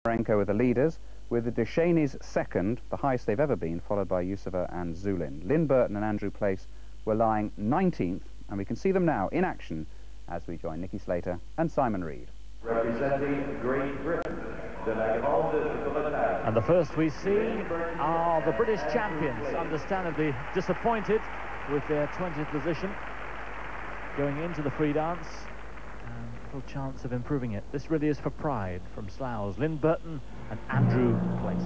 Marenko with the leaders, with the Deschenies second, the highest they've ever been, followed by Yusova and Zulin. Lynn Burton and Andrew Place were lying 19th, and we can see them now in action as we join Nicky Slater and Simon Reed. Representing Great Britain, and the first we see are the British champions, understandably disappointed with their 20th position going into the free dance, and little chance of improving it. This really is for pride from Sloughs, Lynn Burton and Andrew Place.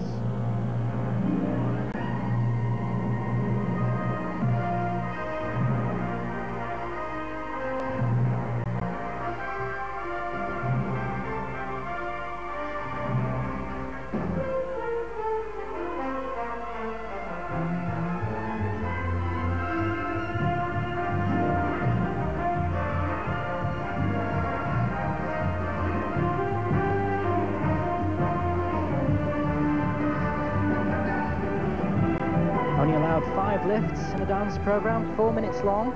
Only allowed 5 lifts in the dance program, 4 minutes long,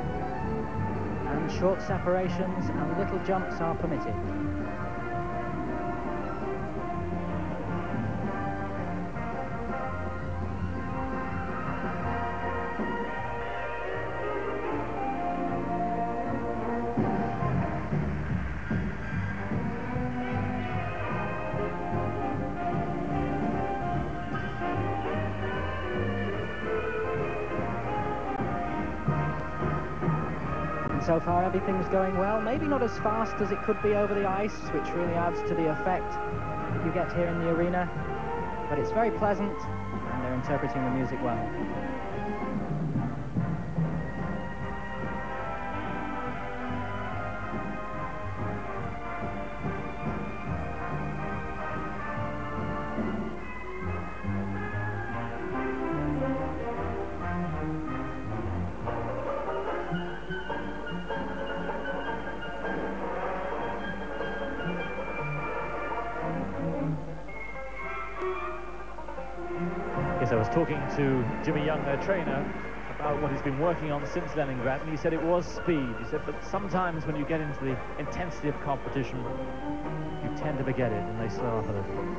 and short separations and little jumps are permitted. So far everything's going well, maybe not as fast as it could be over the ice, which really adds to the effect that you get here in the arena, but it's very pleasant and they're interpreting the music well. Yes, I was talking to Jimmy Young, their trainer, about what he's been working on since Leningrad, and he said it was speed. He said, but sometimes when you get into the intensity of competition, you tend to forget it, and they slow up a little.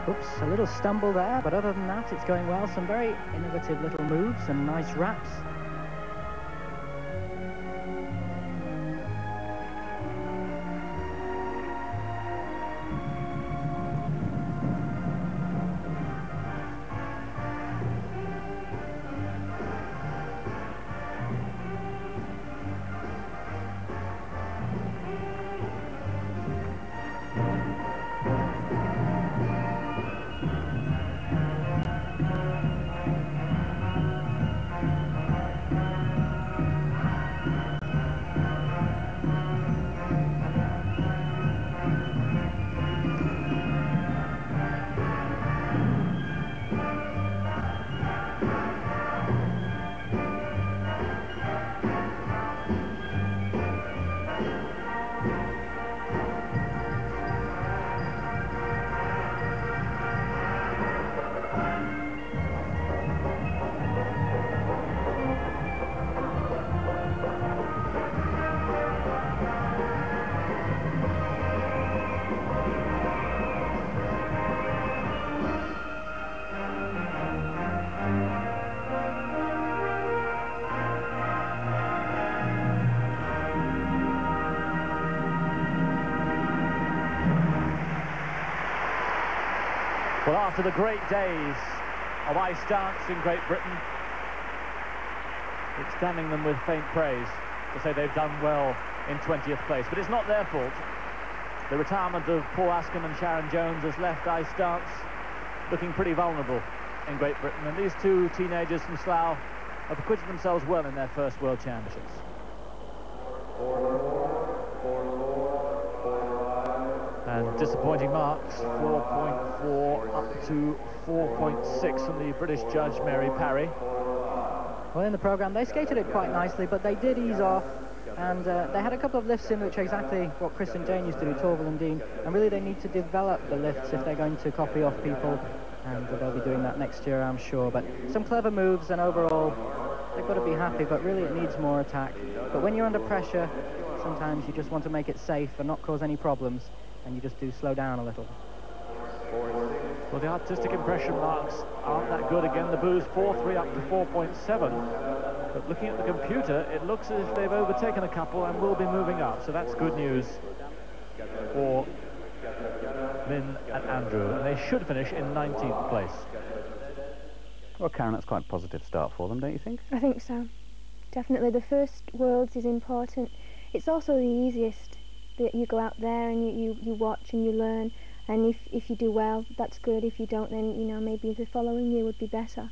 Oops, a little stumble there, but other than that, it's going well. Some very innovative little moves and nice wraps. Well, after the great days of ice dance in Great Britain, it's damning them with faint praise to say they've done well in 20th place. But it's not their fault. The retirement of Paul Askin and Sharon Jones has left ice dance looking pretty vulnerable. in Great Britain, and these two teenagers from Slough have acquitted themselves well in their first World Championships. And disappointing marks, 4.4 up to 4.6 from the British judge Mary Parry. Well, in the programme they skated it quite nicely, but they did ease off, and they had a couple of lifts in which are exactly what Chris and Jane used to do, Torval and Dean, and really they need to develop the lifts if they're going to copy off people, and they'll be doing that next year, I'm sure. But some clever moves, and overall they've got to be happy, but really it needs more attack. But when you're under pressure, sometimes you just want to make it safe and not cause any problems, and you just do slow down a little. Well, the artistic impression marks aren't that good. Again, the Boos 4.3 up to 4.7. But looking at the computer, it looks as if they've overtaken a couple and will be moving up. So that's good news for Lynn and Andrew. And they should finish in 19th place. Well, Karen, that's quite a positive start for them, don't you think? I think so. Definitely. The first Worlds is important. It's also the easiest, that you go out there and you watch and you learn. And if you do well, that's good. If you don't, then, you know, maybe the following year would be better.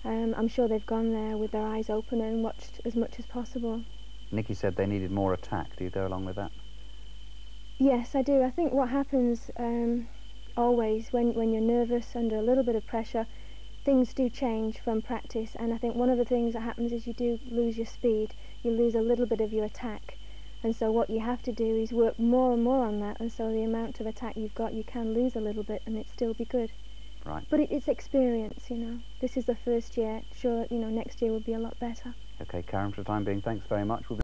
I'm sure they've gone there with their eyes open and watched as much as possible. Nikki said they needed more attack. Do you go along with that? Yes, I do. I think what happens always when you're nervous, under a little bit of pressure, things do change from practice. And I think one of the things that happens is you do lose your speed. You lose a little bit of your attack. And so what you have to do is work more and more on that, and so the amount of attack you've got, you can lose a little bit and it still be good. Right. But it's experience, you know. This is the first year. Sure, you know, next year will be a lot better. Okay, Karen, for the time being, thanks very much. We'll be